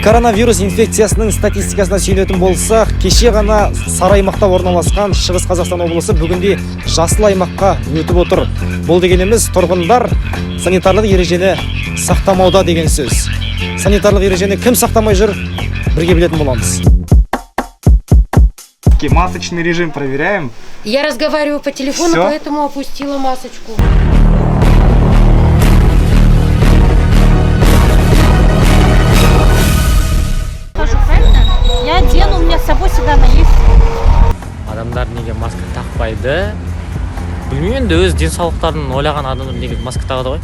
Коронавирус инфекциясының статистикасына сүйенетін болсақ, кеше ғана сары аймақта орналасқан Шығыс Қазақстан облысы бүгінде жасыл аймаққа өтіп отыр. Бұл дегеніміз тұрғындар санитарлық ережені сақтамауда деген сөз. Санитарлық ережені кім сақтамай жүр, бірге білетін боламыз. Масочный режим проверяем. Я разговариваю по телефону, Всё? поэтому опустила масочку. Я одену, у меня с собой всегда она есть. Адамдар неге маска тақпайды? Білмеймін, енді өз денсаулықтарын ойлаған адамдар неге маска тағады ғой?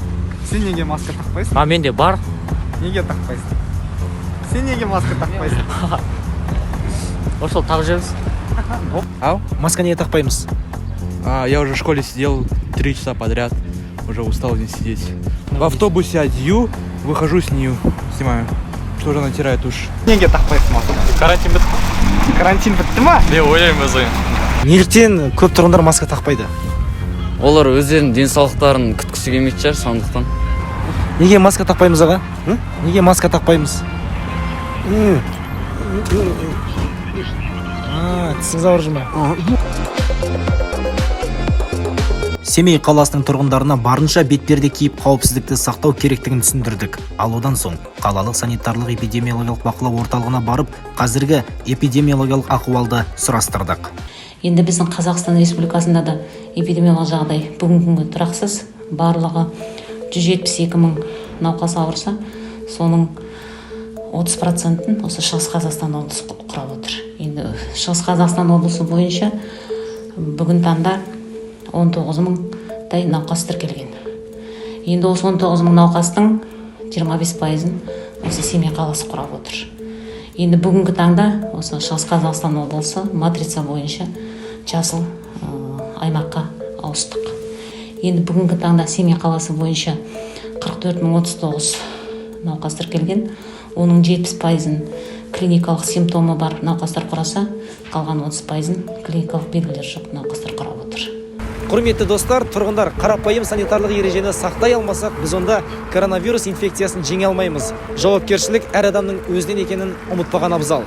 Сен неге маска тақпайсың? Менде бар. Неге тақпайсың? Сен неге маска тақпайсың? Ошол тағып жүрміз. Ау? Маска неге тақпаймыз? Я уже в школе сидел 3 часа подряд, уже устал здесь сидеть. В автобусе одею, выхожу с нее, снимаю. Что же натирает уж. Неге тақпайсың маска? Карантин бітті. Карантин бітті ма? Мен ойлаймын өз ойым. Неліктен көп тұрғындар маска тақпайды? Олар өздерінің денсаулықтарын күткісі келмейтін шығар, сондықтан. Неге маска тақпаймыз аға? Неге маска тақпаймыз? Тісіңіз ауырып жүр ме? Семей қаласының тұрғындарына барынша бетперде киіп қауіпсіздікті сақтау керектігін түсіндірдік. Ал одан соң қалалық санитарлық эпидемиологиялық бақылау орталығына барып, қазіргі эпидемиологиялық ахуалды сұрастырдық. Енді біздің Қазақстан Республикасында да эпидемиологиялық жағдай бүгінгі күнге тұрақсыз. Барлығы 172 мың науқас ауырса, соның 30%-ын осы Шығыс Қазақстан облысы құрап отыр. Енді Шығыс Қазақстан облысы бойынша бүгін таңда 19 мыңдай науқас тіркелген. Енді осы 19 мың науқастың 25%-ын осы Семей қаласы құрап отыр. Енді бүгінгі таңда осы Шығыс Қазақстан облысы матрица бойынша жасыл аймаққа ауыстық. Енді бүгінгі таңда Семей қаласы бойынша 44.039 науқас тіркелген. Оның 70%-ын клиникалық симптомы бар науқастар құраса, қалған 30%-ын клиникалық белгілер жоқ науқастар құрап отыр. Құрметті достар, тұрғындар, қарапайым санитарлық ережені сақтай алмасақ, біз онда коронавирус инфекциясын жеңе алмаймыз. Жауапкершілік әр адамның өзінен екенін ұмытпаған абзал.